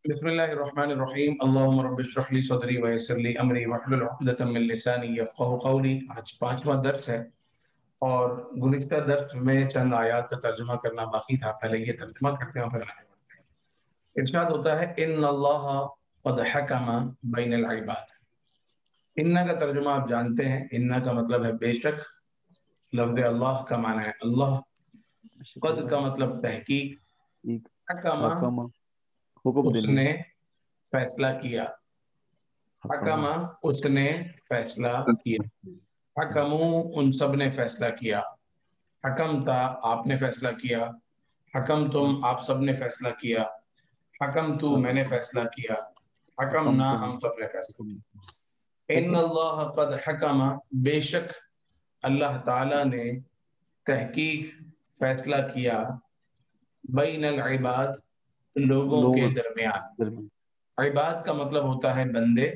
بسم اللہ الرحمن الرحیم اللہم رب اشرح لی صدری ویسر لی امری واحلل عقدۃ من لسانی یفقہوا قولی۔ آج 5واں درس ہے اور گزشتہ درس میں چند آیات کا ترجمہ کرنا باقی تھا، پہلے یہ ترجمہ کرتے ہیں پھر آگے بڑھتے ہیں۔ ارشاد ہوتا ہے ان اللہ قد حکم بین العباد۔ ان کا ترجمہ آپ جانتے ہیں، ان کا مطلب ہے بے شک، لفظ اللہ کا معنی ہے اللہ، قد کا مطلب تحقیق، حکم حکم حکم اس دینا، نے فیصلہ کیا، حکم اس نے فیصلہ کیا، حکمو ان سب نے فیصلہ کیا، حکم تا آپ نے فیصلہ کیا، حکم تم آپ سب نے فیصلہ کیا، حکم تو میں نے فیصلہ کیا، حکم نہ ہم سب نے فیصلہ کیا۔ ان اللہ قد حکم بے شک اللہ تعالی نے تحقیق فیصلہ کیا، بین العباد لوگوں کے درمیان۔ عباد کا مطلب ہوتا ہے بندے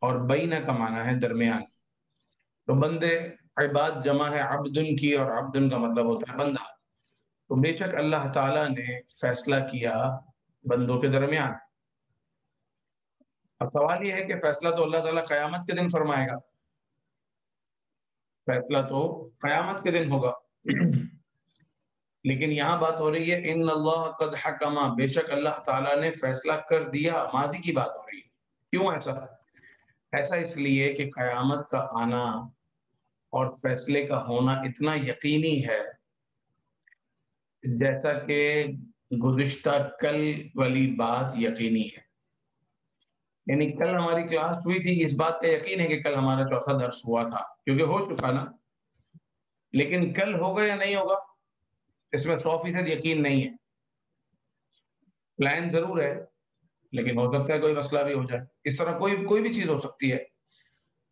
اور بینہ کا معنی ہے درمیان، تو بندے عباد جمع ہے عبدن کی، اور عبدن کا مطلب ہوتا ہے بندہ۔ تو بے شک اللہ تعالیٰ نے فیصلہ کیا بندوں کے درمیان۔ اب سوال یہ ہے کہ فیصلہ تو اللہ تعالیٰ قیامت کے دن فرمائے گا، فیصلہ تو قیامت کے دن ہوگا، لیکن یہاں بات ہو رہی ہے ان اللہ قد حکم، بے شک اللہ تعالیٰ نے فیصلہ کر دیا، ماضی کی بات ہو رہی ہے۔ کیوں ایسا اس لیے کہ قیامت کا آنا اور فیصلے کا ہونا اتنا یقینی ہے، جیسا کہ گزشتہ کل والی بات یقینی ہے۔ یعنی کل ہماری کلاس ہوئی تھی، اس بات کا یقین ہے کہ کل ہمارا چوتھا درس ہوا تھا، کیونکہ ہو چکا نا، لیکن کل ہوگا یا نہیں ہوگا اس میں 100% یقین نہیں ہے۔ پلان ضرور ہے لیکن ہو سکتا ہے کوئی مسئلہ بھی ہو جائے، اس طرح کوئی بھی چیز ہو سکتی ہے،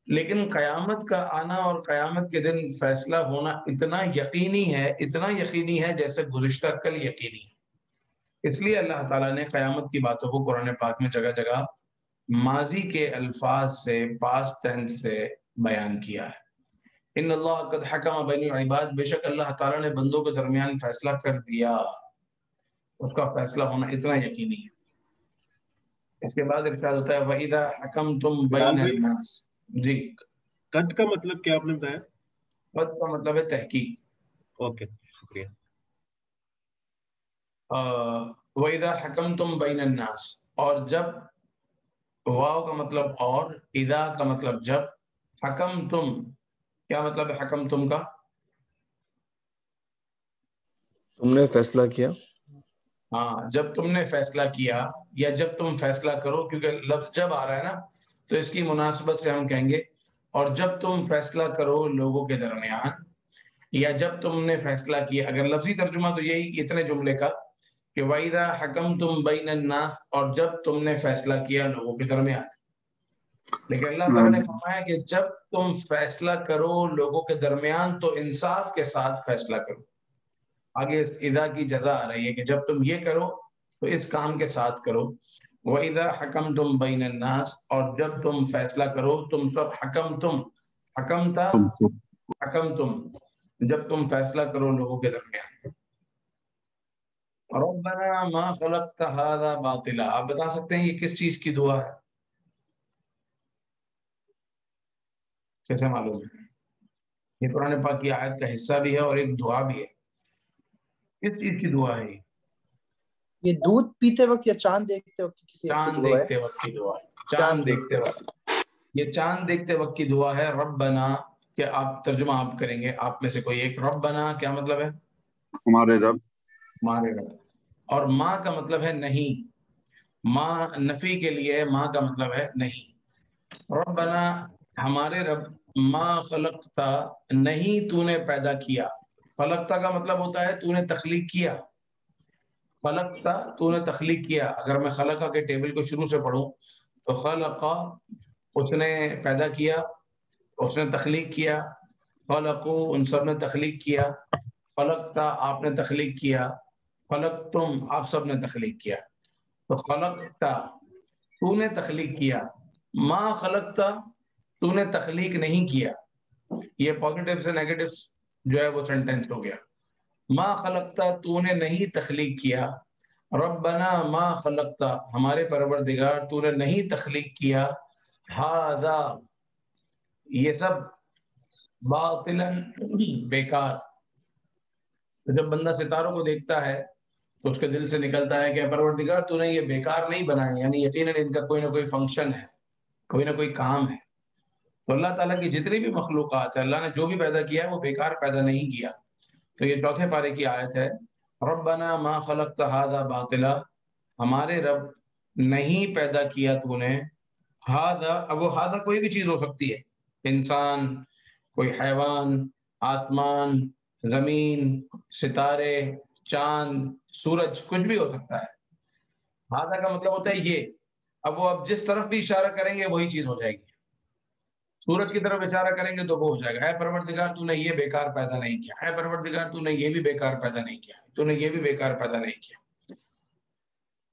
لیکن قیامت کا آنا اور قیامت کے دن فیصلہ ہونا اتنا یقینی ہے جیسے گزشتہ کل یقینی ہے۔ اس لیے اللہ تعالیٰ نے قیامت کی باتوں کو قرآن پاک میں جگہ جگہ ماضی کے الفاظ سے، پاسٹ ٹینس سے بیان کیا ہے۔ ان اللہ قد حکم بین العباد، بے شک اللہ تعالیٰ نے بندوں کے درمیان فیصلہ کر دیا، اس کا فیصلہ ہونا اتنا یقینی ہے۔ اس کے بعد ارشاد ہوتا ہے وَإِذَا حَكَمْتُمْ بلال بَيْنَ بھائی، النَّاسِ۔ جی، قد کا مطلب کیا آپ نے بتایا؟ قد کا مطلب ہے تحقیق۔ اوکے، شکریہ۔ وَإِذَا حَكَمْتُمْ بَيْنَ النَّاسِ، اور جب، واو کا مطلب اور، اذا کا مطلب جب، حکمتم کیا مطلب ہے حکمتم کا؟ تم نے فیصلہ کیا، ہاں، جب تم نے فیصلہ کیا یا جب تم فیصلہ کرو، کیونکہ لفظ جب آ رہا ہے نا تو اس کی مناسبت سے ہم کہیں گے اور جب تم فیصلہ کرو لوگوں کے درمیان، یا جب تم نے فیصلہ کیا۔ اگر لفظی ترجمہ تو یہی اتنے جملے کا کہ وَإِذَا حَكَمْتُمْ بَيْنَ النَّاسِ، اور جب تم نے فیصلہ کیا لوگوں کے درمیان۔ لیکن اللہ تعالیٰ نے فرمایا کہ جب تم فیصلہ کرو لوگوں کے درمیان تو انصاف کے ساتھ فیصلہ کرو۔ آگے اس اذا کی جزا آ رہی ہے کہ جب تم یہ کرو تو اس کام کے ساتھ کرو۔ وَإِذَا حَكَمْتُمْ بَيْنَ النَّاسِ، اور جب تم فیصلہ کرو، تم سب حکمتا حکمتم، جب تم فیصلہ کرو لوگوں کے درمیان۔ ربنا ما خلقت هذا باطلا، آپ بتا سکتے ہیں یہ کس چیز کی دعا ہے؟ کیسے معلوم ہے؟ یہ قرآن پاک کی آیت کا حصہ بھی ہے اور ایک دعا بھی ہے۔ کس چیز کی دعا ہے یہ دودھ پیتے وقت یا چاند دیکھتے وقت کسی ایک کی چاند دعا ہے؟ دیکھتے وقت کی دعا ہے، چاند دیکھتے وقت، یہ چاند دیکھتے وقت کی دعا ہے۔ ربنا، کہ آپ ترجمہ آپ کریں گے، آپ میں سے کوئی ایک، ربنا کیا مطلب ہے؟ ہمارے رب، ہمارے رب، اور ماں کا مطلب ہے نہیں، ماں نفی کے لیے، ماں کا مطلب ہے نہیں۔ ربنا ہمارے رب، ما خلقتا نہیں تو نے پیدا کیا، خلقتا کا مطلب ہوتا ہے تو نے تخلیق کیا، خلقتا تو نے تخلیق کیا۔ اگر میں خلقہ کے ٹیبل کو شروع سے پڑھوں تو خلقہ اس نے پیدا کیا، اس نے تخلیق کیا، خلقو ان سب نے تخلیق کیا، خلقتا آپ نے تخلیق کیا، خلقتم آپ سب نے تخلیق کیا۔ تو خلقتا تو نے تخلیق کیا، ما خلقتا تو نے تخلیق نہیں کیا، یہ پازیٹیو سے نیگیٹو جو ہے وہ سینٹینس ہو گیا۔ ما خلقتا تو نے نہیں تخلیق کیا، ربنا ما خلقتا، ہمارے پروردگار تو نے نہیں تخلیق کیا، ھذا یہ سب، باطلا بیکار. تو جب بندہ ستاروں کو دیکھتا ہے تو اس کے دل سے نکلتا ہے کہ پروردگار تو نے یہ بیکار نہیں بنائے، یعنی یقیناً ان کا کوئی نہ کوئی فنکشن ہے، کوئی نہ کوئی کام ہے. تو اللہ تعالیٰ کی جتنی بھی مخلوقات ہے، اللہ نے جو بھی پیدا کیا ہے وہ بیکار پیدا نہیں کیا. تو یہ چوتھے پارے کی آیت ہے، ربنا ما خلقت ھذا باطلا، ہمارے رب نہیں پیدا کیا تو نے ھذا. اب وہ ھذا کوئی بھی چیز ہو سکتی ہے، انسان، کوئی حیوان، آسمان، زمین، ستارے، چاند، سورج، کچھ بھی ہو سکتا ہے. ھذا کا مطلب ہوتا ہے یہ. اب وہ اب جس طرف بھی اشارہ کریں گے وہی چیز ہو جائے گی. سورج کی طرف اشارہ کریں گے تو وہ ہو جائے گا، اے پروردگار تو نے یہ بیکار پیدا نہیں کیا، اے پروردگار تو نے یہ بھی بیکار پیدا نہیں کیا، تو نے یہ بھی بیکار پیدا نہیں کیا.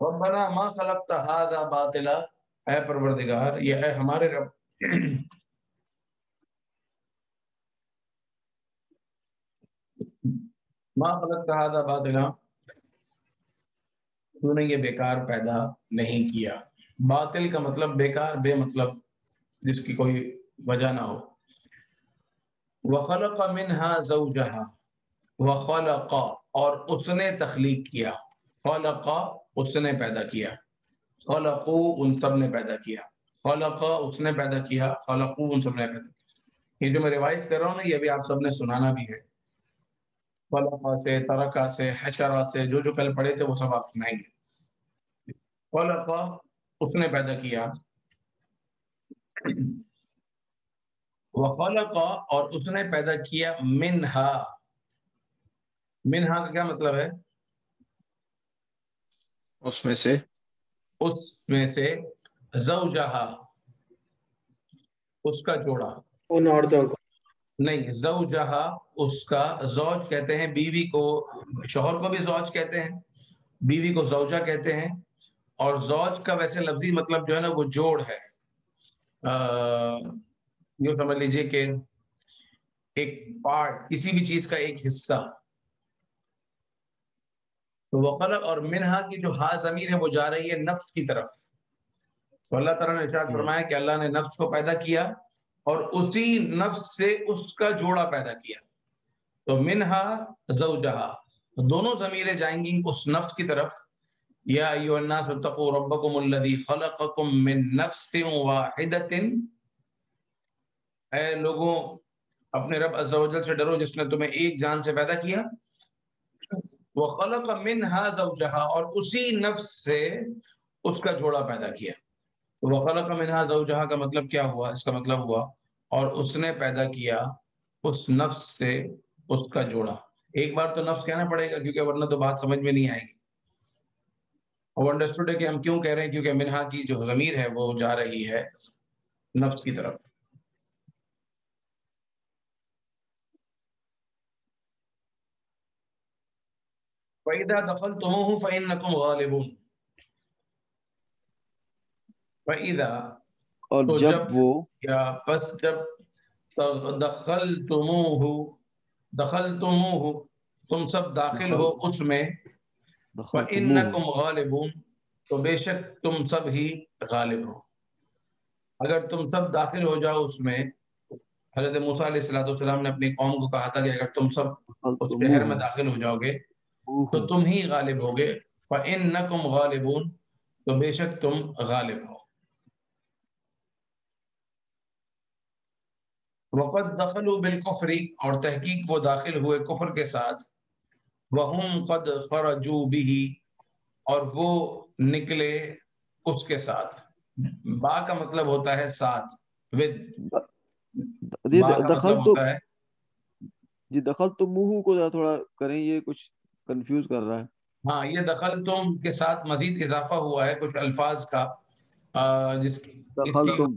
ربنا ما خلقت ھذا باطلا، اے پروردگار، یہ ہے ہمارے رب، ما خلقت ھذا باطلا، تو نے یہ بیکار پیدا نہیں کیا. باطل کا مطلب بیکار، بے مطلب، جس کی کوئی وجہ نہ ہو. وَخَلَقَ مِنْهَا زَوْجَهَا، وَخَلَقَ اور اس نے تخلیق کیا، خلق اس نے پیدا کیا، خلقو ان سب نے پیدا کیا، خلق اس نے پیدا کیا، خلقو ان سب نے پیدا کیا. یہ جو میں روایت کر رہا ہوں نا، یہ بھی آپ سب نے سنانا بھی ہے. خلق سے، ترکا سے، حشرہ سے، جو جو کل پڑھے تھے وہ سب آپ سنائیں گے. خلق اس نے پیدا کیا، وخلق اور اس نے پیدا کیا، منہا، منہا کا کیا مطلب ہے؟ اس میں سے، اس میں سے، زوجہا اس کا جوڑا، ان عورتوں کو. نہیں، زوجہا اس کا، زوج کہتے ہیں بیوی کو، شوہر کو بھی زوج کہتے ہیں، بیوی کو زوجہ کہتے ہیں. اور زوج کا ویسے لفظی مطلب جو ہے نا وہ جوڑ ہے. یوں سمجھ لیجئے کہ ایک پارٹ، کسی بھی چیز کا ایک حصہ. تو وخلق اور منہا کی جو ہا ضمیر ہے وہ جا رہی ہے نفس کی طرف. تو اللہ تعالیٰ نے ارشاد فرمایا کہ اللہ نے نفس کو پیدا کیا اور اسی نفس سے اس کا جوڑا پیدا کیا. تو منہا زوجہا، دونوں ضمیریں جائیں گی اس نفس کی طرف. یا ایھا الناس اتقوا ربکم الذی خلقکم من نفس واحدۃ، اے لوگوں اپنے رب عز و جل سے ڈرو جس نے تمہیں ایک جان سے پیدا کیا. وَخَلَقَ مِنْهَا زَوْجَهَا اور اسی نفس سے اس کا جوڑا پیدا کیا. وَخَلَقَ مِنْهَا زَوْجَهَا کا مطلب کیا ہوا؟ اس کا مطلب ہوا اور اس نے پیدا کیا اس نفس سے اس کا جوڑا. ایک بار تو نفس کہنا پڑے گا کیونکہ ورنہ تو بات سمجھ میں نہیں آئے گی. اور انڈرسٹوڈ ہے کہ ہم کیوں کہہ رہے ہیں، کیونکہ منہا کی جو ضمیر ہے وہ جا رہی ہے نفس کی طرف. فَإِذَا دَخَلْتُمُوهُ فَإِنَّكُمْ غَالِبُونَ. فَإِذَا اور تو جب وہ، یا بس جب، دخلتموہ تم سب داخل ہو اس میں، دخلتموہ فَإِنَّكُمْ غَالِبُونَ تو بے شک تم سب ہی غالب ہو. اگر تم سب داخل ہو جاؤ اس میں، حضرت موسیٰ علیہ السلام نے اپنی قوم کو کہا تھا کہ اگر تم سب اس شہر میں داخل ہو جاؤ گے تو تم ہی غالب ہوگے. فَإِنَّكُمْ غَالِبُونَ تو بے شک تم غالب ہو. وَقَدْ دَخَلُوا بِالْكُفْرِ اور تحقیق وہ داخل ہوئے کفر کے ساتھ. وَهُمْ قَدْ خَرَجُوا بِهِ اور وہ نکلے اس کے ساتھ. با کا مطلب ہوتا ہے ساتھ، ود. با کا مطلب ہوتا ہے، جی دخلتموہ کو ذرا تھوڑا کریں، یہ کچھ کنفیوز کر رہا ہے. ہاں یہ دخل تم کے ساتھ مزید اضافہ ہوا ہے کچھ الفاظ کا، جس کی دخلتم،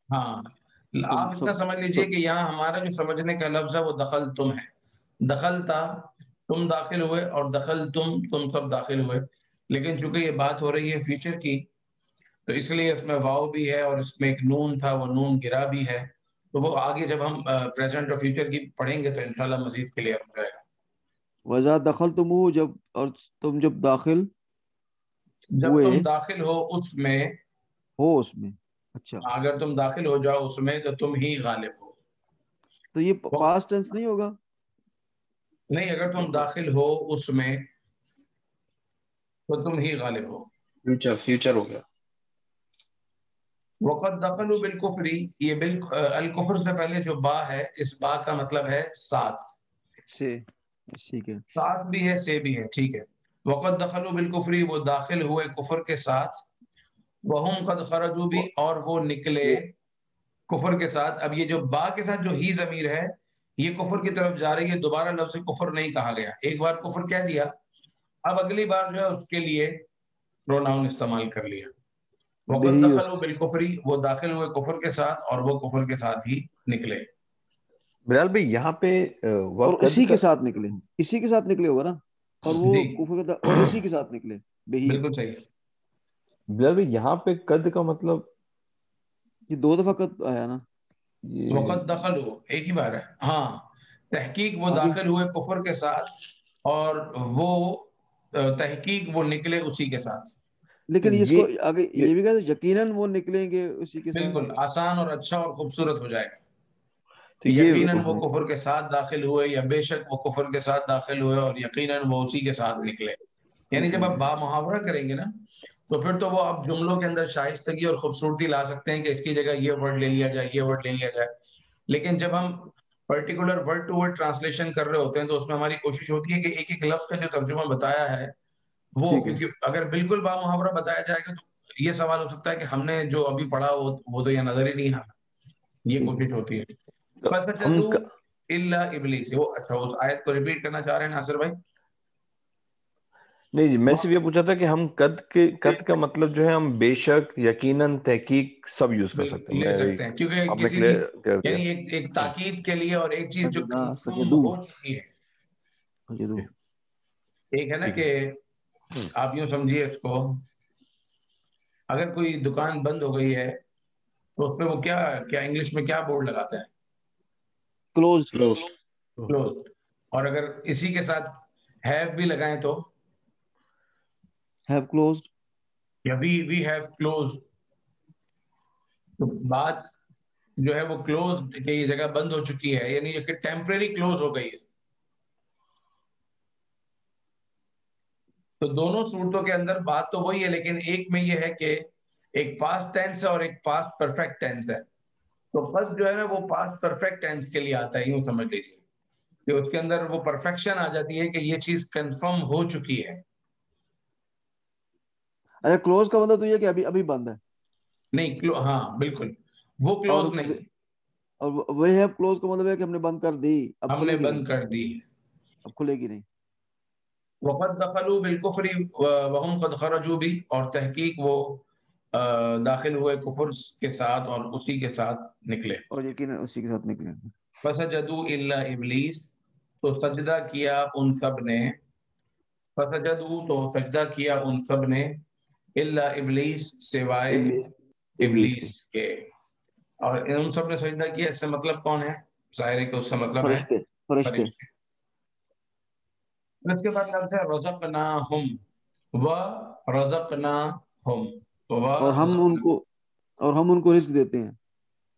ہاں آپ اتنا سمجھ لیجئے کہ یہاں ہمارا جو سمجھنے کا لفظ ہے وہ دخل تم ہے. دخل تھا تم داخل ہوئے اور دخل تم سب داخل ہوئے. لیکن چونکہ یہ بات ہو رہی ہے فیوچر کی تو اس لیے اس میں واو بھی ہے اور اس میں ایک نون تھا، وہ نون گرا بھی ہے. تو وہ آگے جب ہم پریزنٹ اور فیوچر کی پڑھیں گے تو انشاءاللہ مزید کلیئر ہو جائے گا. وَإِذَا دَخَلْتُمُوهُ جب، اور تم جب داخل جب ہوئے تم داخل ہو اس میں، ہو اس میں. اچھا اگر تم داخل ہو جاؤ اس میں تو تم ہی غالب ہو. تو یہ پاسٹ ٹینس نہیں ہوگا؟ نہیں، اگر تم داخل ہو اس میں تو تم ہی غالب ہو. فیوچر ہو گیا. وقت دخلوا بالکفر، یہ الکفر سے پہلے جو با ہے، اس با کا مطلب ہے ساتھ. سے ٹھیک ہے. ساتھ بھی ہے، سے بھی ہے، ٹھیک ہے. وقت دخلوا بالکفر، وہ داخل ہوئے کفر کے ساتھ. وہم قد خرجوا بھی، اور وہ نکلے کفر کے ساتھ. اب یہ جو با کے ساتھ جو ہی ضمیر ہے یہ کفر کی طرف جا رہی ہے. دوبارہ لفظ کفر نہیں کہا گیا، ایک بار کفر کہہ دیا، اب اگلی بار جو ہے اس کے لیے پروناؤن استعمال کر لیا. وقت بہی دخلوا بالکفر، وہ داخل ہوئے کفر کے ساتھ اور وہ کفر کے ساتھ ہی نکلے. بلال بھائی یہاں پہ اور اسی کے ساتھ نکلے، اسی کے ساتھ نکلے ہوگا نا. اور وہ جی کفر کا اور اسی کے ساتھ نکلے بہی. بالکل صحیح. بلال بھائی یہاں پہ قد کا مطلب یہ 2 دفعہ قد آیا نا. یہ وقت دخلوا ایک ہی بار ہے. ہاں، تحقیق وہ آگے داخل ہوئے کفر کے ساتھ اور وہ تحقیق وہ نکلے اسی کے ساتھ. لیکن اس کو آگے یہ یہ بھی کہتے یقیناً وہ نکلیں گے اسی کے ساتھ. بالکل آسان اور اچھا اور خوبصورت ہو جائے گا. تو یہ یقیناً وہ کفر کے ساتھ داخل ہوئے، یا بے شک وہ کفر کے ساتھ داخل ہوئے اور یقیناً وہ اسی کے ساتھ نکلے. یعنی جب آپ با محاورہ کریں گے نا تو پھر تو وہ آپ جملوں کے اندر شائستگی اور خوبصورتی لا سکتے ہیں کہ اس کی جگہ یہ ورڈ لے لیا جائے، یہ ورڈ لے لیا جائے. لیکن جب ہم particular word to word translation کر رہے ہوتے ہیں تو اس میں ہماری کوشش ہوتی ہے کہ ایک ایک لفظ کا جو ترجمہ بتایا ہے وہ، ٹھیک ہے. کیونکہ اگر بالکل با محاورہ بتایا جائے گا تو یہ سوال ہو سکتا ہے کہ ہم نے جو ابھی پڑھا وہ تو یہ نظر ہی نہیں آ. یہ کوشش ہوتی ہے. ہم فَسَجَدُوا إِلَّا إِبْلِيسَ. وہ اچھا اس آیت کو ریپیٹ کرنا چاہ رہے ہیں ناصر بھائی؟ نہیں جی، میں صرف یہ پوچھا تھا کہ ہم قد کا مطلب جو ہے ہم بے شک، یقیناً، تحقیق سب یوز کر سکتے ہیں. لے سکتے ہیں، کیونکہ آپ نے کسی بھی کلیئر دیا. یعنی ایک تاکید کے لیے اور ایک چیز جو سجدہ کنفرم سجدو ہو چکی ہے. سجدو. ایک ہے نا ٹھیک کہ آپ یوں سمجھیے اس کو، اگر کوئی دکان بند ہو گئی ہے تو اس پہ وہ کیا انگلش میں کیا بورڈ لگاتا ہے؟ کلوزڈ. کلوز. اور اگر اسی کے ساتھ ہیو بھی لگائیں تو ہیو کلوزڈ. یا وی ہیو کلوز، تو بات جو ہے وہ کلوز کہ یہ جگہ بند ہو چکی ہے، یعنی کہ ٹیمپریری کلوز ہو گئی ہے. تو دونوں صورتوں کے اندر بات تو وہی ہے، لیکن ایک میں یہ ہے کہ ایک پاسٹ ٹینس ہے اور ایک پاسٹ پرفیکٹ ٹینس ہے. تو قد جو ہے نا وہ پاسٹ پرفیکٹ ٹینس کے لیے آتا ہے، یوں سمجھ لیجیے کہ اس کے اندر وہ پرفیکشن آ جاتی ہے کہ یہ چیز کنفرم ہو چکی ہے. اچھا کلوز کا مطلب تو یہ کہ ابھی ابھی بند ہے. نہیں ہاں بالکل وہ اور کلوز نہیں، وہ ہیو کلوز کا مطلب ہے کہ ہم نے بند کر دی، اب ہم کھلے نے گی نہیں. بند کر دی. اب کھلے گی نہیں. وقد دخلوا بالکفر وهم قد خرجوا بھی، اور تحقیق وہ داخل ہوئے کفر کے ساتھ اور اسی کے ساتھ نکلے. اور یقیناً اسی کے ساتھ نکلے. فسجدوا الا ابلیس، تو سجدہ کیا ان سب نے. فسجدوا تو سجدہ کیا ان سب نے، الا ابلیس سوائے ابلیس کے. ابلیس کے. اور ان سب نے سجدہ کیا، اس سے مطلب کون ہے؟ ظاہر ہے کہ اس سے مطلب ہے فرشتے فرشتے. فرشتے. اس کے بعد لفظ ہے رزقناہم، ورزقناہم، اور ہم ان کو رزق دیتے ہیں.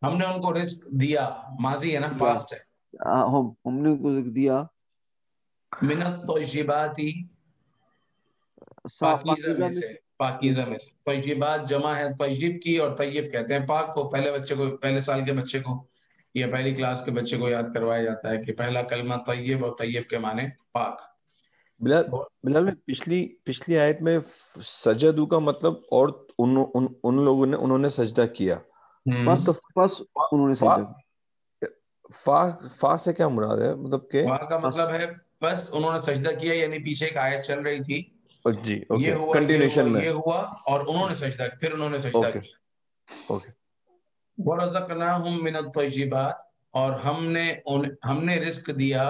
ہم نے ان کو رزق دیا، ماضی ہے نا، دیا. پاسٹ ہے. ہم نے ان کو رزق دیا. من الطیبات، پاکیزہ پاکیزہ میں میں سے، سے. پاکیزہ میں سے. طیبات جمع ہے طیب کی، اور طیب کہتے ہیں پاک کو. پہلے بچے کو، پہلے سال کے بچے کو یا پہلی کلاس کے بچے کو یاد کروایا جاتا ہے کہ پہلا کلمہ طیب، اور طیب کے معنی پاک. بلال میں پچھلی آیت میں سجدو کا مطلب، اور ان لوگوں نے، انہوں نے سجدہ کیا. بس انہوں نے سجدہ کیا. فا سے کیا مراد ہے؟ مطلب کہ وہاں کا مطلب ہے بس انہوں نے سجدہ کیا، یعنی پیچھے ایک آیت چل رہی تھی، جی یہ اوکے، ہوا یہ ہوا کنٹینیوشن میں. یہ ہوا اور انہوں نے سجدہ، پھر انہوں نے سجدہ اوکے کیا. اوکے. وَرَزَقْنَاهُم مِّنَ الطَّيِّبَاتِ، اور ہم نے رزق دیا.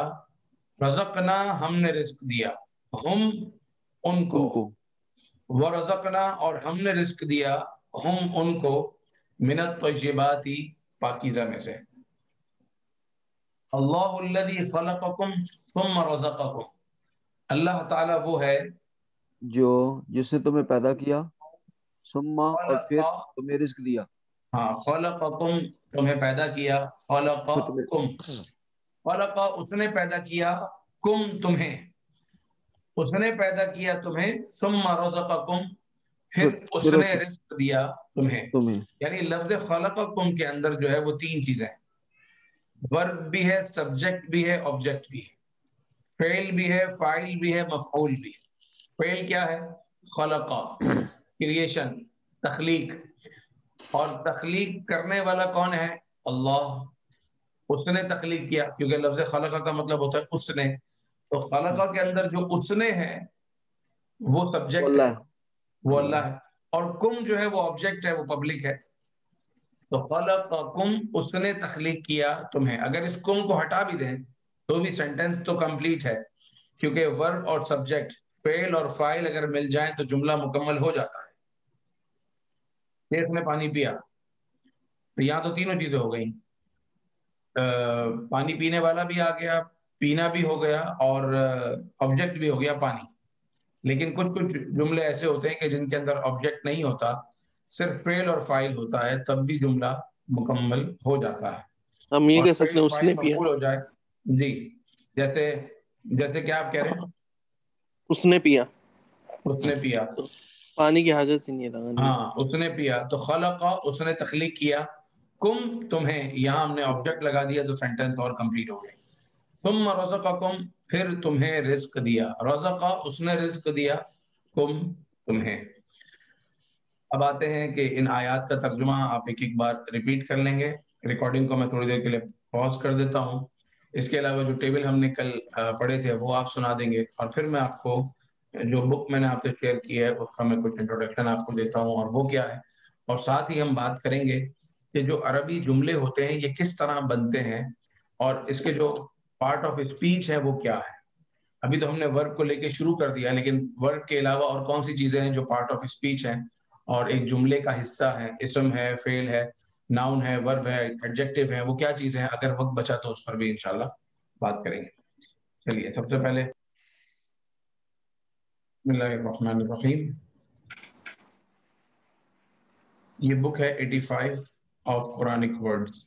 رزقنا، ہم نے رزق دیا، ہم ان کو. ورزقنا، اور ہم نے رزق دیا، ہم ان کو، من الطیبات، پاکیزہ میں سے. اللہ الذی خلقکم ثم رزقکم، اللہ تعالیٰ وہ ہے جس نے تمہیں پیدا کیا، ثم اور پھر خلق، تمہیں رزق دیا. ہاں خلقکم تمہیں پیدا کیا، پھر تمہیں خلقکم، خلق اس نے پیدا کیا، کم تمہیں، اس نے پیدا کیا تمہیں، ثم رزقکم پھر اس نے رزق دیا تمہیں. تمہیں یعنی لفظ خلقکم کے اندر جو ہے وہ تین چیزیں، ورب بھی ہے، سبجیکٹ بھی ہے، آبجیکٹ بھی ہے، فعل بھی ہے، فاعل بھی ہے، مفعول بھی ہے. فعل کیا ہے؟ خلق، کریشن، تخلیق. اور تخلیق کرنے والا کون ہے؟ اللہ. اس نے تخلیق کیا، کیونکہ لفظ خلقہ کا مطلب ہوتا ہے اس نے. تو خلقہ کے اندر جو اس نے ہے وہ سبجیکٹ ہے، اللہ وہ اللہ ہے. اور کم جو ہے وہ آبجیکٹ ہے، وہ پبلک ہے. تو خلقکم اس نے تخلیق کیا تمہیں. اگر اس کم کو ہٹا بھی دیں تو بھی سینٹنس تو کمپلیٹ ہے، کیونکہ ورب اور سبجیکٹ، فعل اور فاعل اگر مل جائیں تو جملہ مکمل ہو جاتا ہے. شیخ نے پانی پیا، تو یہاں تو تینوں چیزیں ہو گئیں، پانی پینے والا بھی آ گیا، پینا بھی ہو گیا، اور آبجیکٹ بھی ہو گیا پانی. لیکن کچھ جملے ایسے ہوتے ہیں کہ جن کے اندر آبجیکٹ نہیں ہوتا، صرف فعل اور فاعل ہوتا ہے، تب بھی جملہ مکمل ہو جاتا ہے. ہم یہ اور کہہ سکتے فعل ہیں اس فاعل نے پیا. مفعول ہو جائے. جی، جیسے جیسے کیا آپ کہہ رہے ہیں؟ اس نے پیا، اس نے پیا، پانی کی حاجت ہی نہیں لگا. ہاں اس نے پیا. تو خلق اس نے تخلیق کیا، کم تمہیں، یہاں ہم نے آبجیکٹ لگا دیا تو سینٹنس اور کمپلیٹ ہو گئی. ثم رزقکم پھر تمہیں رزق دیا، رزق اس نے رزق دیا، کم تمہیں. اب آتے ہیں کہ ان آیات کا ترجمہ آپ ایک ایک بار ریپیٹ کر لیں گے. ریکارڈنگ کو میں تھوڑی دیر کے لیے پاز کر دیتا ہوں. اس کے علاوہ جو ٹیبل ہم نے کل پڑھے تھے وہ آپ سنا دیں گے، اور پھر میں آپ کو جو بک میں نے آپ سے شیئر کی ہے اس کا میں کچھ انٹروڈکشن آپ کو دیتا ہوں، اور وہ کیا ہے. اور ساتھ ہی ہم بات کریں گے کہ جو عربی جملے ہوتے ہیں یہ کس طرح بنتے ہیں، اور اس کے جو پارٹ آف اسپیچ ہے وہ کیا ہے. ابھی تو ہم نے ورب کو لے کے شروع کر دیا، لیکن ورب کے علاوہ اور کون سی چیزیں ہیں جو پارٹ آف اسپیچ ہیں اور ایک جملے کا حصہ ہے، اسم ہے، فعل ہے، ناؤن ہے، ورب ہے، ایڈجیکٹو ہے، وہ کیا چیزیں ہیں. اگر وقت بچا تو اس پر بھی انشاءاللہ بات کریں گے. چلیے سب سے پہلے بسم اللہ الرحمن الرحیم. یہ بک ہے 85 آف قرآنک ورڈز.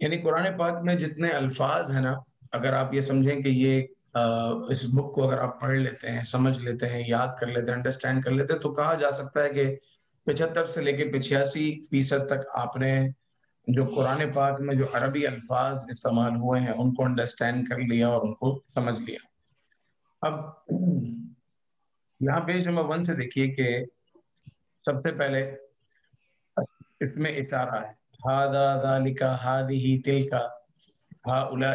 یعنی قرآن پاک میں جتنے الفاظ ہیں نا، اگر آپ یہ سمجھیں کہ یہ اس بک کو اگر آپ پڑھ لیتے ہیں، سمجھ لیتے ہیں، یاد کر لیتے ہیں، انڈرسٹینڈ کر لیتے ہیں، تو کہا جا سکتا ہے کہ 75 سے لے کے 85% تک آپ نے جو قرآن پاک میں جو عربی الفاظ استعمال ہوئے ہیں ان کو انڈرسٹینڈ کر لیا اور ان کو سمجھ لیا. اب یہاں پیج نمبر 1 سے دیکھیے کہ سب سے پہلے اس میں اشارہ ہے، ہاذا ذالک ہذہ تلک ہؤلاء.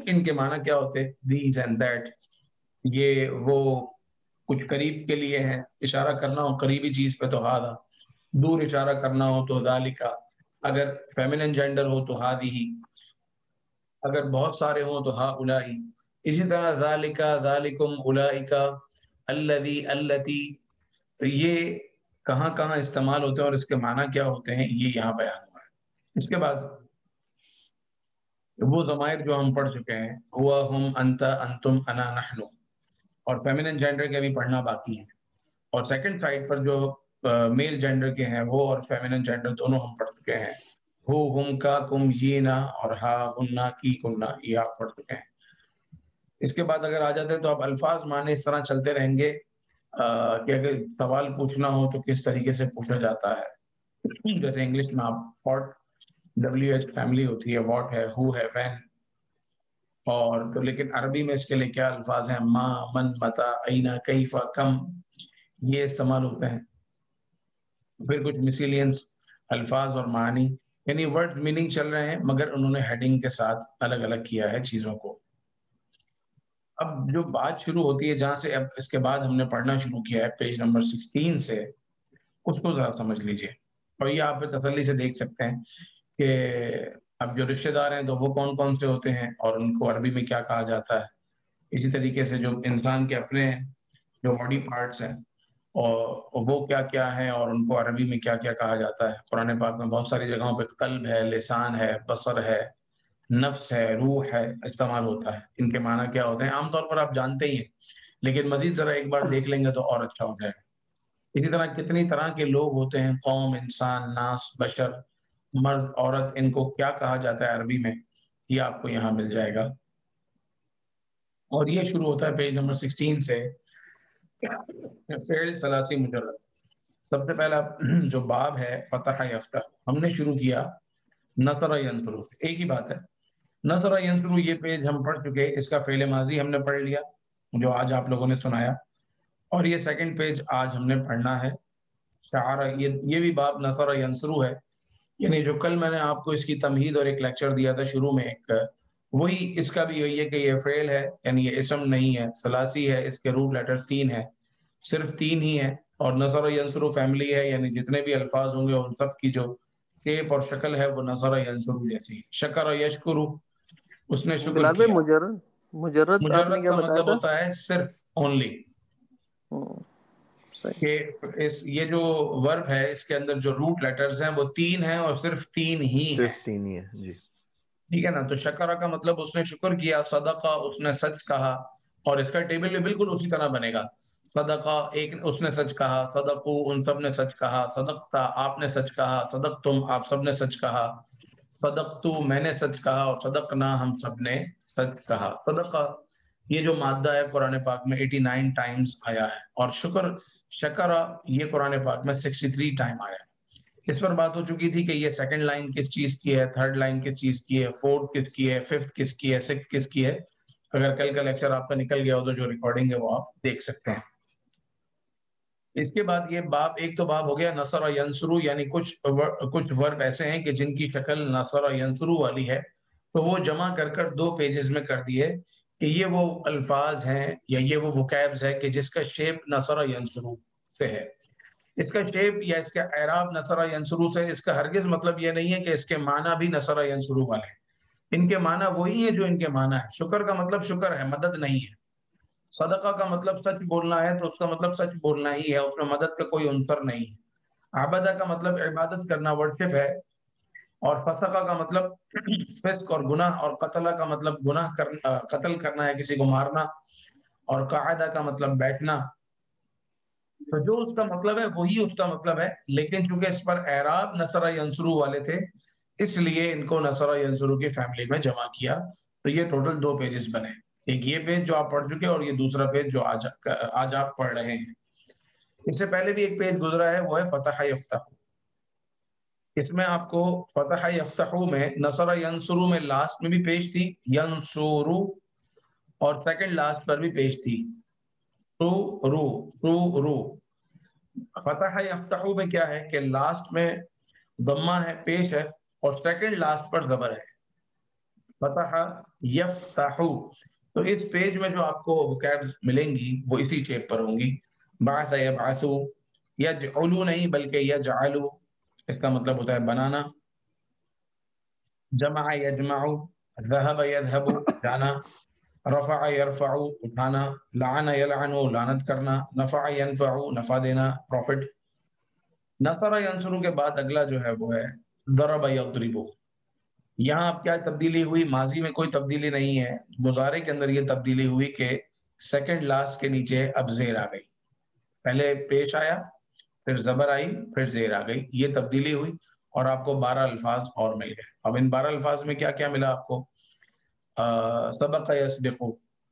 ان کے معنی کیا ہوتے ہیں؟ These and that. یہ وہ کچھ قریب کے لیے ہے، اشارہ کرنا ہو قریبی چیز پہ تو ہاذا، دور اشارہ کرنا ہو تو ذالک، اگر فیمینن جینڈر ہو تو ہذہ، اگر بہت سارے ہوں تو ہؤلاء. اسی طرح ذالک، ذالکم، اولئک، الذی، اللتی. یہ کہاں کہاں استعمال ہوتے ہیں اور اس کے معنی کیا ہوتے ہیں یہ یہاں بیان ہوا ہے. اس کے بعد وہ ضمائر جو ہم پڑھ چکے ہیں، ہوا، ہم، انت، انتم، انا، نحن، اور فیمینن جینڈر کے بھی پڑھنا باقی ہے. اور سیکنڈ سائڈ پر جو میل جینڈر کے ہیں وہ اور فیمینن جینڈر دونوں ہم پڑھ چکے ہیں، ہو، ہم، کا، کم، یہ، نا، اور ہا، ہننا، کی، کننا، یہ آپ پڑھ چکے ہیں. اس کے بعد اگر آ جاتے ہیں تو آپ الفاظ معنی اس طرح چلتے رہیں گے کہ اگر سوال پوچھنا ہو تو کس طریقے سے پوچھا جاتا ہے. جیسے انگلش میں آپ واٹ، WH فیملی ہوتی ہے، واٹ ہے، ہو ہے، وین. اور تو لیکن عربی میں اس کے لیے کیا الفاظ ہیں؟ ما، من، متا، اینا، کیفا، کم، یہ استعمال ہوتے ہیں. پھر کچھ مسیلینس الفاظ اور معنی، یعنی ورڈ میننگ چل رہے ہیں مگر انہوں نے ہیڈنگ کے ساتھ الگ الگ کیا ہے چیزوں کو. اب جو بات شروع ہوتی ہے جہاں سے اب اس کے بعد ہم نے پڑھنا شروع کیا ہے پیج نمبر 16 سے، اس کو ذرا سمجھ لیجئے. اور یہ آپ تسلی سے دیکھ سکتے ہیں کہ اب جو رشتہ دار ہیں تو وہ کون کون سے ہوتے ہیں اور ان کو عربی میں کیا کہا جاتا ہے. اسی طریقے سے جو انسان کے اپنے جو باڈی پارٹس ہیں اور وہ کیا کیا ہے اور ان کو عربی میں کیا کیا کہا جاتا ہے. قرآن پاک میں بہت ساری جگہوں پہ قلب ہے، لسان ہے، بصر ہے، نفس ہے، روح ہے استعمال ہوتا ہے. ان کے معنی کیا ہوتے ہیں عام طور پر آپ جانتے ہی ہیں، لیکن مزید ذرا ایک بار دیکھ لیں گے تو اور اچھا ہو جائے گا. اسی طرح کتنی طرح کے لوگ ہوتے ہیں، قوم، انسان، ناس، بشر، مرد، عورت، ان کو کیا کہا جاتا ہے عربی میں، یہ آپ کو یہاں مل جائے گا. اور یہ شروع ہوتا ہے پیج نمبر 16 سے، فعل ثلاثی مجرد. سب سے پہلا جو باب ہے فتح یفتح، ہم نے شروع کیا نصر ینصر، ایک ہی بات ہے. نصر ینصر یہ پیج ہم پڑھ چکے، اس کا فعل ماضی ہم نے پڑھ لیا جو آج آپ لوگوں نے سنایا، اور یہ سیکنڈ پیج آج ہم نے پڑھنا ہے. شعر، یہ بھی باب نصر ینصر ہے، یعنی جو کل میں نے آپ کو اس کی تمہید اور ایک لیکچر دیا تھا شروع میں ایک، وہی اس کا بھی یہی ہے کہ یہ فعل ہے، یعنی یہ اسم نہیں ہے، ثلاثی ہے، اس کے روٹ لیٹرز 3 ہیں، صرف 3 ہی ہیں. اور نصر ینصر فیملی ہے، یعنی جتنے بھی الفاظ ہوں گے ان سب کی جو شیپ اور شکل ہے وہ نصر ینصر جیسی. شکر یشکر، اس نے شکر بلال بھائی کیا. مجرد آپ نے مجرد کیا کا بتایا مطلب تھا؟ ہوتا ہے صرف، اونلی. صحیح. کہ یہ جو ورب ہے اس کے اندر جو روٹ لیٹرز ہیں وہ 3 ہیں اور صرف 3 ہی ہیں. صرف 3 ہی ہے جی. ٹھیک ہے نا. تو شکرہ کا مطلب اس نے شکر کیا، صدقہ اس نے سچ کہا، اور اس کا ٹیبل بھی بالکل اسی طرح بنے گا. صدقہ ایک اس نے سچ کہا، صدقو ان سب نے سچ کہا، صدقتا آپ نے سچ کہا، صدقتم آپ سب نے سچ کہا، صدقتو میں نے سچ کہا، اور صدقنا ہم سب نے سچ کہا. صدقہ یہ جو مادہ ہے قرآن پاک میں 89 ٹائمز آیا ہے، اور شکرہ یہ قرآن پاک میں 63 ٹائم آیا ہے. اس پر بات ہو چکی تھی کہ یہ سیکنڈ لائن کس چیز کی ہے، تھرڈ لائن کس چیز کی ہے، فورتھ کس کی ہے، ففتھ کس کی ہے، سکس کس کی ہے. اگر کل کا لیکچر آپ کا نکل گیا ہو تو جو ریکارڈنگ ہے وہ آپ دیکھ سکتے ہیں. اس کے بعد یہ باب، ایک تو باب ہو گیا نصر ینصرو، یعنی کچھ ورب ایسے ہیں کہ جن کی شکل نصر ینصرو والی ہے، تو وہ جمع کر 2 پیجز میں کر دیے کہ یہ وہ الفاظ ہیں یا یہ وہ وکیبز ہے کہ جس کا شیپ نصر ینصرو سے ہے. اس کا شیپ یا اس کا اعراب نصر ینصرو سے، اس کا ہرگز مطلب یہ نہیں ہے کہ اس کے معنی بھی نصر ینصرو والے ہیں. ان کے معنی وہی ہیں جو ان کے معنی ہے. شکر کا مطلب شکر ہے، مدد نہیں ہے. صدقہ کا مطلب سچ بولنا ہے تو اس کا مطلب سچ بولنا ہی ہے، اس میں مدد کا کوئی عنصر نہیں ہے. عبادہ کا مطلب عبادت کرنا، ورشپ ہے. اور فسقہ کا مطلب فسق اور گناہ، اور قتلہ کا مطلب گناہ کرنا، قتل کرنا ہے، کسی کو مارنا. اور قاعدہ کا مطلب بیٹھنا. تو جو اس کا مطلب ہے وہی اس کا مطلب ہے، لیکن چونکہ اس پر اعراب نصر ینصرو والے تھے اس لیے ان کو نصر ینصرو کی فیملی میں جمع کیا. تو یہ ٹوٹل 2 پیجز بنے، ایک یہ پیج جو آپ پڑھ چکے اور یہ دوسرا پیج جو آج آپ پڑھ رہے ہیں. اس سے پہلے بھی ایک پیج گزرا ہے، وہ ہے فتح یفتح. اس میں آپ کو فتح یفتح میں نصر ینصرو میں لاسٹ میں بھی پیج تھی ینصرو، اور سیکنڈ لاسٹ پر بھی پیج تھی رو. فتح یفتح میں کیا ہے کہ لاسٹ میں ضمہ ہے، پیش ہے، اور سیکنڈ لاسٹ پر زبر ہے. فتح یفتح. تو اس پیج میں جو آپ کو وکیبز ملیں گی وہ اسی شیپ پر ہوں گی. بعث یبعثو، یجعلو نہیں بلکہ یجعلو، اس کا مطلب ہوتا ہے بنانا. جمع یجمع، ذهب یذهب جانا، رفع یرفع اٹھانا، لعن یلعن لعنت کرنا، نفع ینفع نفع دینا، پروفٹ. نصر ینصر کے بعد اگلا جو ہے وہ ہے ضرب یضرب. یہاں اب کیا تبدیلی ہوئی؟ ماضی میں کوئی تبدیلی نہیں ہے، مضارع کے اندر یہ تبدیلی ہوئی کہ سیکنڈ لاسٹ کے نیچے اب زیر آ گئی. پہلے پیش آیا، پھر زبر آئی، پھر زیر آ گئی. یہ تبدیلی ہوئی اور آپ کو 12 الفاظ اور مل گئے. اب ان 12 الفاظ میں کیا کیا ملا آپ کو؟ سبق یسبق،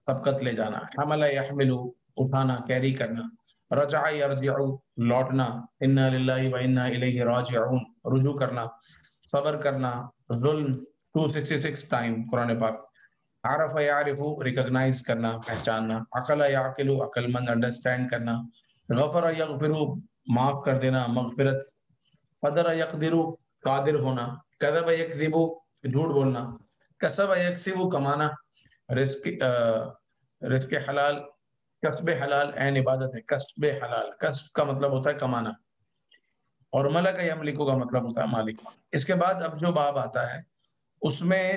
سبقت لے جانا، حمل یحمل اٹھانا، کیری کرنا، رجع یرجع لوٹنا، انا للہ و انا الیہ راجعون رجوع کرنا، صبر کرنا، ظلم 266 ٹائم قرآن پاک. عرف یعرف ریکگنائز کرنا، پہچاننا، عقل یعقل عقل مند انڈرسٹینڈ کرنا، غفر یغفر معاف کر دینا، مغفرت. قدر یقدر قادر ہونا، کذب یکذب جھوٹ بولنا، کسب یکسب کمانا، رزق حلال، کسب حلال عین عبادت ہے. کسب حلال، کسب کا مطلب ہوتا ہے کمانا، اور ملک یملکو کا مطلب ہوتا ہے مالک. اس کے بعد اب جو باب آتا ہے اس میں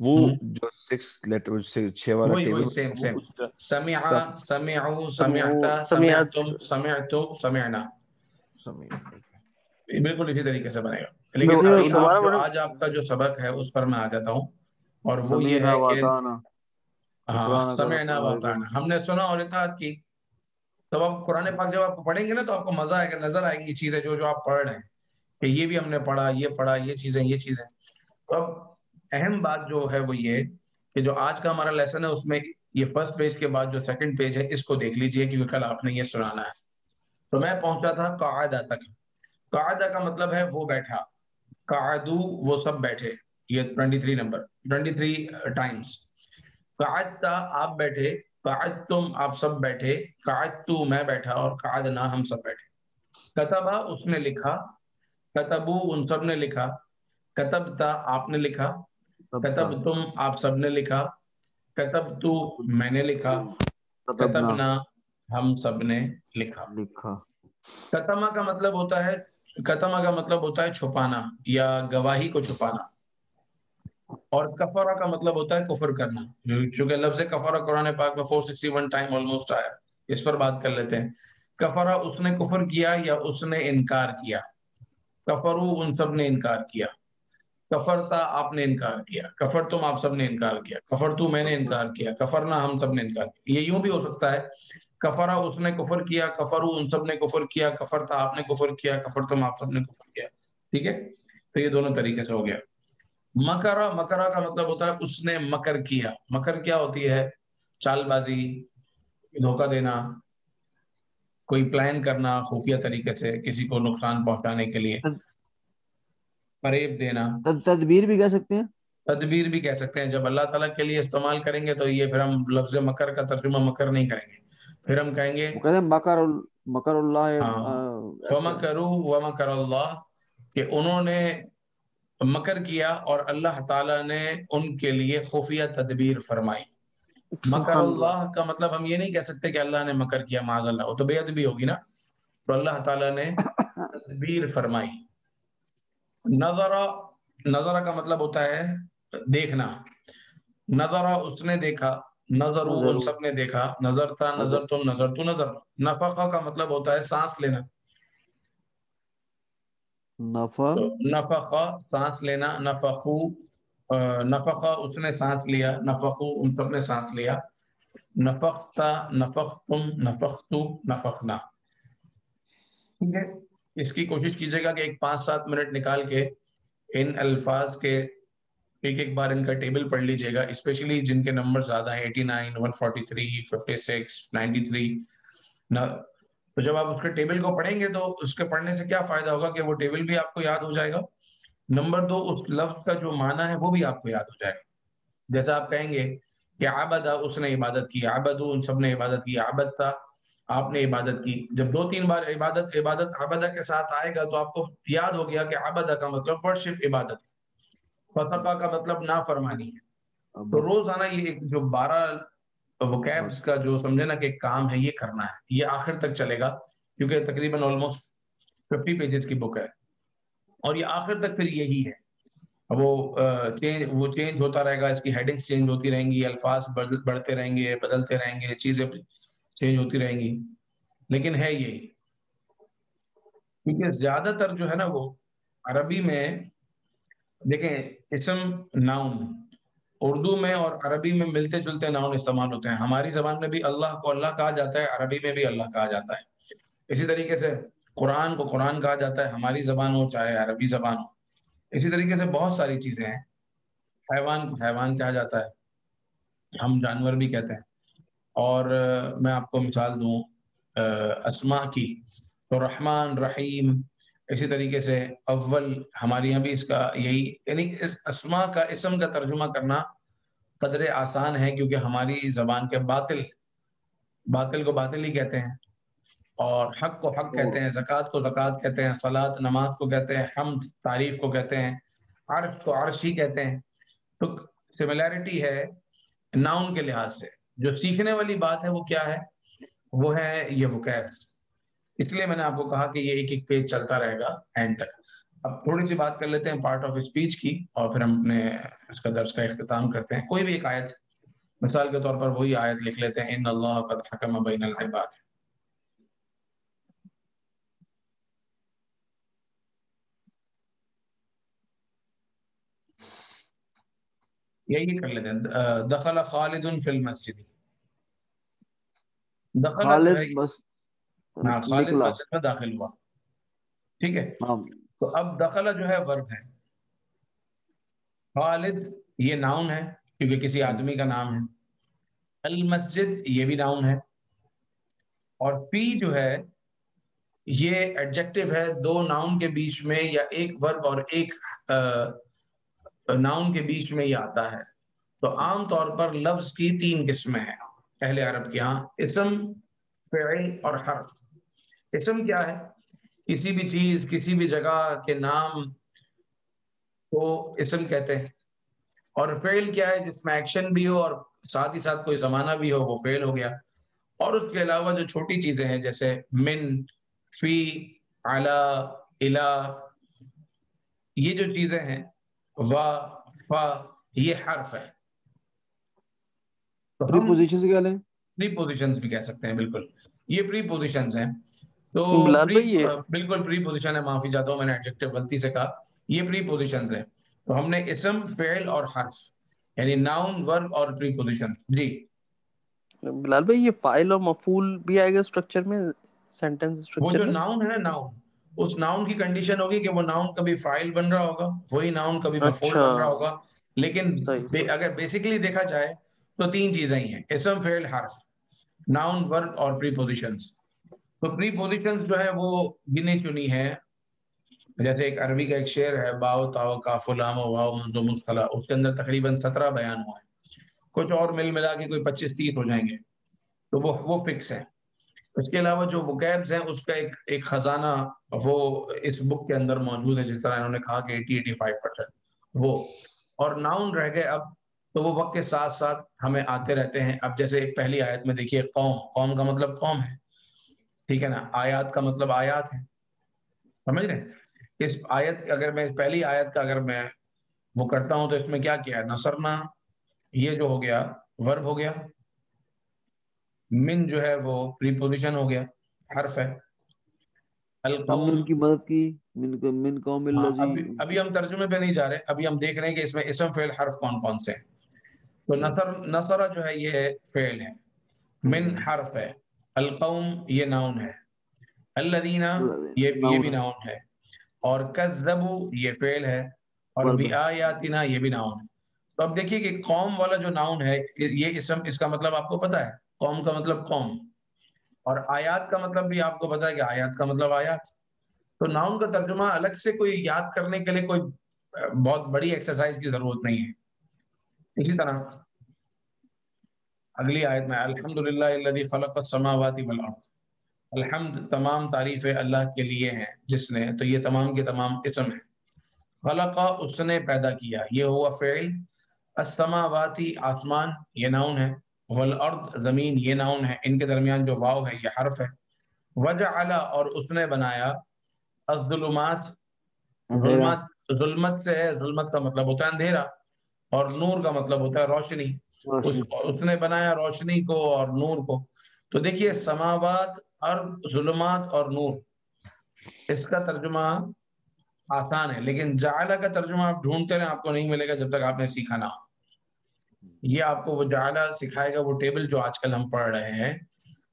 وہ جو 6 لیٹر 6 والا وہی ٹیبل سیم سیم سمع سمعوا سمعوا سمعت سمعت سمعتم سمعتو سمعنا بالکل اسی طریقے سے بنے گا. لیکن اسی میں دوبارہ جو پڑھیں. آج آپ کا جو سبق ہے اس پر میں آ جاتا ہوں, اور وہ یہ سمینا ہے کہ واتانا ہاں غفرانک سمعنا ربنا واطعنا, ہم نے سنا اور اطاعت کی. تو اب قرآن پاک جب آپ پڑھیں گے نا تو آپ کو مزہ آئے گا, نظر آئیں گی چیزیں جو آپ پڑھ رہے ہیں کہ یہ بھی ہم نے پڑھا, یہ چیزیں یہ چیزیں. تو اب اہم بات جو ہے وہ یہ کہ جو آج کا ہمارا لیسن ہے اس میں یہ فرسٹ پیج کے بعد جو سیکنڈ پیج ہے اس کو دیکھ لیجئے, کیونکہ کل آپ نے یہ سنانا ہے. تو میں پہنچا تھا قاعدہ تک. قاعدہ کا مطلب ہے وہ بیٹھا, قعدو وہ سب بیٹھے, یہ 23 نمبر 23 ٹائمز. قعدتا آپ بیٹھے, قعدتم آپ سب بیٹھے, قعدتو میں بیٹھا, اور قعدنا ہم سب بیٹھے. کتبہ اس نے لکھا, کتبو ان سب نے لکھا, کتبتا آپ نے لکھا, کتبتم آپ سب نے لکھا, کتبتو میں نے لکھا, کتبنا ہم سب نے لکھا. لکھا. کتمہ کا مطلب ہوتا ہے, کتمہ کا مطلب ہوتا ہے چھپانا یا گواہی کو چھپانا, اور کفرہ کا مطلب ہوتا ہے کفر کرنا. چونکہ لفظ کفرہ قرآن پاک میں 461 ٹائم آلموسٹ آیا, اس پر بات کر لیتے ہیں. کفرہ اس نے کفر کیا یا اس نے انکار کیا, کفرو ان سب نے انکار کیا, کفرتا آپ نے انکار کیا, کفرتم آپ سب نے انکار کیا, کفرتو میں نے انکار کیا, کفرنا ہم سب نے انکار کیا. یہ یوں بھی ہو سکتا ہے کفرہ اس نے کفر کیا, کفرو ان سب نے کفر کیا, کفرتا آپ نے کفر کیا, کفرتم آپ سب نے کفر کیا. ٹھیک ہے, تو یہ دونوں طریقے سے ہو گیا. مکرہ, مکرہ کا مطلب ہوتا ہے اس نے مکر کیا. مکر کیا ہوتی ہے؟ چال بازی, دھوکہ دینا, کوئی پلان کرنا خفیہ طریقے سے کسی کو نقصان پہنچانے کے لیے, فریب دینا. تدبیر بھی کہہ سکتے ہیں, تدبیر بھی کہہ سکتے ہیں. جب اللہ تعالیٰ کے لیے استعمال کریں گے تو یہ پھر ہم لفظ مکر کا ترجمہ مکر نہیں کریں گے, پھر ہم کہیں گے وہ کہتے ہیں مکر اللہ فَمَكَرُوا وَمَكَرَ اللَّهُ, کہ انہوں نے مکر کیا اور اللہ تعالیٰ نے ان کے لیے خفیہ تدبیر فرمائی. مکر اللہ کا مطلب ہم یہ نہیں کہہ سکتے کہ اللہ نے مکر کیا, معاذ اللہ, وہ تو بے ادبی ہوگی نا. تو اللہ تعالیٰ نے تدبیر فرمائی. نظر, نظر کا مطلب ہوتا ہے دیکھنا. نظر اس نے دیکھا, نظرو ان سب نے دیکھا, نظرتا نظرتم نظرتو نظر. نفخہ کا مطلب ہوتا ہے سانس لینا. نفخہ سانس لینا, نفخو نفخہ اس نے سانس لیا, نفخو ان سب نے سانس لیا, نفختا نفختم نفختو نفخنا. ٹھیک ہے, اس کی کوشش کیجئے گا کہ ایک 5-7 منٹ نکال کے ان الفاظ کے ایک بار ان کا ٹیبل پڑھ لیجئے گا, اسپیشلی جن کے نمبر زیادہ ہیں 89, 143, 56, 93. تو جب آپ اس کے ٹیبل کو پڑھیں گے تو اس کے پڑھنے سے کیا فائدہ ہوگا کہ وہ ٹیبل بھی آپ کو یاد ہو جائے گا. نمبر 2, اس لفظ کا جو معنی ہے وہ بھی آپ کو یاد ہو جائے گا. جیسا آپ کہیں گے کہ عبدہ اس نے عبادت کی, عبدو ان سب نے عبادت کی, عبدتا آپ نے عبادت کی. جب 2-3 بار عبادت عبدہ کے ساتھ آئے گا تو آپ کو یاد ہو گیا کہ عبدہ کا مطلب ورشپ عبادت, فسقہ کا مطلب نافرمانی ہے. تو روزانہ یہ ایک جو 12 وکیبس کا جو سمجھے نا کہ کام ہے یہ کرنا ہے, یہ آخر تک چلے گا کیونکہ تقریباً آلموسٹ 50 پیجز کی بک ہے, اور یہ آخر تک پھر یہی ہے. وہ چینج ہوتا رہے گا, اس کی ہیڈنگز چینج ہوتی رہیں گی, الفاظ بڑھتے رہیں گے, بدلتے رہیں گے, چیزیں چینج ہوتی رہیں گی, لیکن ہے یہی. کیونکہ زیادہ تر جو ہے نا وہ عربی میں دیکھیں اسم ناؤن اردو میں اور عربی میں ملتے جلتے ناؤن استعمال ہوتے ہیں. ہماری زبان میں بھی اللہ کو اللہ کہا جاتا ہے, عربی میں بھی اللہ کہا جاتا ہے. اسی طریقے سے قرآن کو قرآن کہا جاتا ہے, ہماری زبان ہو چاہے عربی زبان ہو. اسی طریقے سے بہت ساری چیزیں ہیں. حیوان کو حیوان کہا جاتا ہے, ہم جانور بھی کہتے ہیں. اور میں آپ کو مثال دوں اسماء کی, تو رحمان, رحیم, اسی طریقے سے اول, ہمارے یہاں بھی اس کا یہی, یعنی اس اسماء کا اسم کا ترجمہ کرنا قدر آسان ہے, کیونکہ ہماری زبان کے باطل کو باطل ہی کہتے ہیں, اور حق کو حق کہتے ہیں, زکوٰۃ کو زکوٰۃ کہتے ہیں, صلاۃ نماز کو کہتے ہیں, حمد تعریف کو کہتے ہیں, عرش کو عرش ہی کہتے ہیں. تو سملیرٹی ہے ناؤن کے لحاظ سے. جو سیکھنے والی بات ہے وہ کیا ہے, وہ ہے یہ وکیبس. اس لیے میں نے آپ کو کہا کہ یہ ایک ایک پیج چلتا رہے گا اینڈ تک. اب تھوڑی سی بات کر لیتے ہیں پارٹ آف اسپیچ کی اور پھر ہم اپنے اس کا درس کا اختتام کرتے ہیں. کوئی بھی ایک آیت، مثال کے طور پر وہی آیت لکھ لیتے ہیں ان اللہ قد حکم بین العباد. یہی کر لیتے ہیں دخل خالد فی المسجد. دخل جو ہے خالد بس ہاں خالد نکلا. مسجد میں داخل ہوا. ٹھیک ہے، ہاں تو اب دخل جو ہے ورب ہے، خالد یہ ناؤن ہے کیونکہ کسی آدمی کا نام ہے، المسجد یہ بھی ناؤن ہے، اور فی جو ہے یہ ایڈجیکٹو ہے دو ناؤن کے بیچ میں یا ایک ورب اور ایک ناؤن کے بیچ میں یہ آتا ہے. تو عام طور پر لفظ کی تین قسمیں ہیں اہل عرب کے ہاں، اسم، فعل اور حرف. اسم کیا ہے؟ کسی بھی چیز کسی بھی جگہ کے نام کو اسم کہتے ہیں. اور فعل کیا ہے؟ جس میں ایکشن بھی ہو اور ساتھ ہی ساتھ کوئی زمانہ بھی ہو، وہ فعل ہو گیا. اور اس کے علاوہ جو چھوٹی چیزیں ہیں جیسے من، فی، علی، الا، یہ جو چیزیں ہیں وا، فا، یہ حرف ہے. تو پری ہم پوزیشن سے کیا لیں؟ پری پوزیشنز بھی کہہ سکتے ہیں، بالکل یہ پری پوزیشنز ہیں. تو بلال بھائی یہ بالکل پری پوزیشن ہے، معافی چاہتا ہوں میں نے ایڈجیکٹو غلطی سے کہا، یہ پری پوزیشنز ہیں. تو ہم نے اسم، فعل اور حرف یعنی ناؤن، ورب اور پری پوزیشن. جی بلال بھائی یہ فاعل اور مفعول بھی آئے گا اسٹرکچر میں، سینٹینس وہ اسٹرکچر جو میں؟ ناؤن ہے نا، ناؤن، اس ناؤن کی کنڈیشن ہوگی کہ وہ ناؤن کبھی فاعل بن رہا ہوگا، وہی ناؤن کبھی مفعول اچھا بن رہا ہوگا. لیکن صحیح. اگر بیسیکلی دیکھا جائے تو تین چیزیں ہی ہیں، اسم، فعل، حرف، ناؤن، ورب اور پری پوزیشنز. تو پری پوزیشنز جو ہے وہ گنی چنی ہے. جیسے ایک عربی کا ایک شعر ہے، باؤ تاؤ کاف لام و واو منذ مصطلح، اس کے اندر تقریباً 17 بیان ہوا ہے. کچھ اور مل ملا کے کوئی 25-30 ہو جائیں گے، تو وہ فکس ہے. اس کے علاوہ جو وکیبز ہیں اس کا ایک خزانہ وہ اس بک کے اندر موجود ہے، جس طرح انہوں نے کہا کہ 80-85% وہ. اور ناؤن رہ گئے اب، تو وہ وقت کے ساتھ ساتھ ہمیں آتے رہتے ہیں. اب جیسے پہلی آیت میں دیکھیے قوم، قوم کا مطلب قوم ہے، ٹھیک ہے نا. آیات کا مطلب آیات ہے، سمجھ رہے ہیں. اس آیت اگر میں پہلی آیت کا اگر میں وہ کرتا ہوں تو اس میں کیا کیا ہے؟ نصرنا یہ جو ہو گیا ورب ہو گیا، من جو ہے وہ پری پوزیشن ہو گیا، حرف ہے. ہم نے القوم، ان کی مدد کی من قوم ہاں الذی. ابھی ہم ترجمے پہ نہیں جا رہے، ابھی ہم دیکھ رہے ہیں کہ اس میں اسم، فعل، حرف کون کون سے ہیں. تو نصر جو ہے یہ فعل ہے، من حرف ہے، القوم یہ ناؤن ہے، الذین یہ بھی ناؤن ہے، اور کذبوا یہ فعل ہے، اور بآیاتنا یہ بھی ناؤن ہے. تو اب دیکھیے کہ قوم والا جو ناؤن ہے یہ اسم، اس کا مطلب آپ کو پتا ہے، قوم کا مطلب قوم، اور آیات کا مطلب بھی آپ کو پتا ہے کہ آیات کا مطلب آیات. تو ناؤن کا ترجمہ الگ سے کوئی یاد کرنے کے لیے کوئی بہت بڑی ایکسرسائز کی ضرورت نہیں ہے. اسی طرح اگلی آیت میں الحمدللہ الذی خلق السماوات والارض، الحمد تمام تعریفیں اللہ کے لیے ہیں جس نے، تو یہ تمام کے تمام اسم ہیں. خلق اس نے پیدا کیا، یہ ہوا فعل. السماواتی آسمان یہ ناؤن ہے، والارض زمین یہ ناؤن ہے، ان کے درمیان جو واو ہے یہ حرف ہے. وجعل اور اس نے بنایا، الظلمات ظلمت، ظلمت سے ہے، ظلمت کا مطلب ہوتا ہے اندھیرا، اور نور کا مطلب ہوتا ہے روشنی. اس نے بنایا روشنی کو اور نور کو. تو دیکھیے سماوات، ارض، ظلمات اور نور، اس کا ترجمہ آسان ہے، لیکن جعلہ کا ترجمہ آپ ڈھونڈتے رہیں آپ کو نہیں ملے گا جب تک آپ نے سیکھا نہ ہو. یہ آپ کو وہ جعلہ سکھائے گا وہ ٹیبل جو آج کل ہم پڑھ رہے ہیں.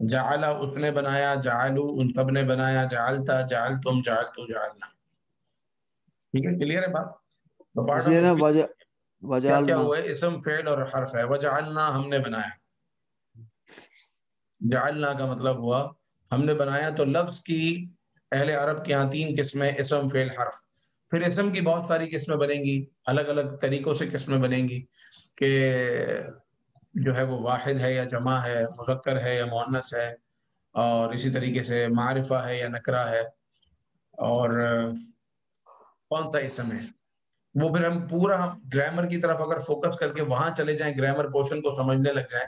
جعلہ اس نے بنایا، جعلو ان سب نے بنایا، جعلتا جعلتم جعلتو جعلنا. ٹھیک ہے، کلیئر ہے بات. تو پارٹ اس لیے نا آف کیا وجعلنا ہوا ہے؟ اسم، فعل اور حرف ہے. وجعلنا ہم نے بنایا، جعلنا کا مطلب ہوا ہم نے بنایا. تو لفظ کی اہل عرب کے یہاں تین قسمیں، اسم، فعل، حرف. پھر اسم کی بہت ساری قسمیں بنیں گی، الگ الگ طریقوں سے قسمیں بنیں گی، کہ جو ہے وہ واحد ہے یا جمع ہے، مذکر ہے یا مؤنث ہے، اور اسی طریقے سے معرفہ ہے یا نکرہ ہے، اور کون سا اسم ہے. وہ پھر ہم پورا گرامر کی طرف اگر فوکس کر کے وہاں چلے جائیں، گرامر پورشن کو سمجھنے لگ جائیں،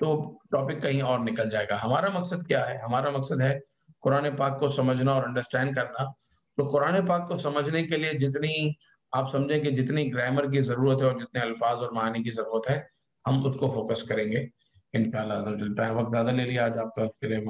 تو ٹاپک کہیں اور نکل جائے گا. ہمارا مقصد کیا ہے؟ ہمارا مقصد ہے قرآن پاک کو سمجھنا اور انڈرسٹینڈ کرنا، تو قرآن پاک کو سمجھنے کے لیے جتنی آپ سمجھیں کہ جتنی گرامر کی ضرورت ہے اور جتنے الفاظ اور معنی کی ضرورت ہے ہم اس کو فوکس کریں گے انشاءاللہ۔ وقت زیادہ لے لیا آج آپ کا، اس کے لیے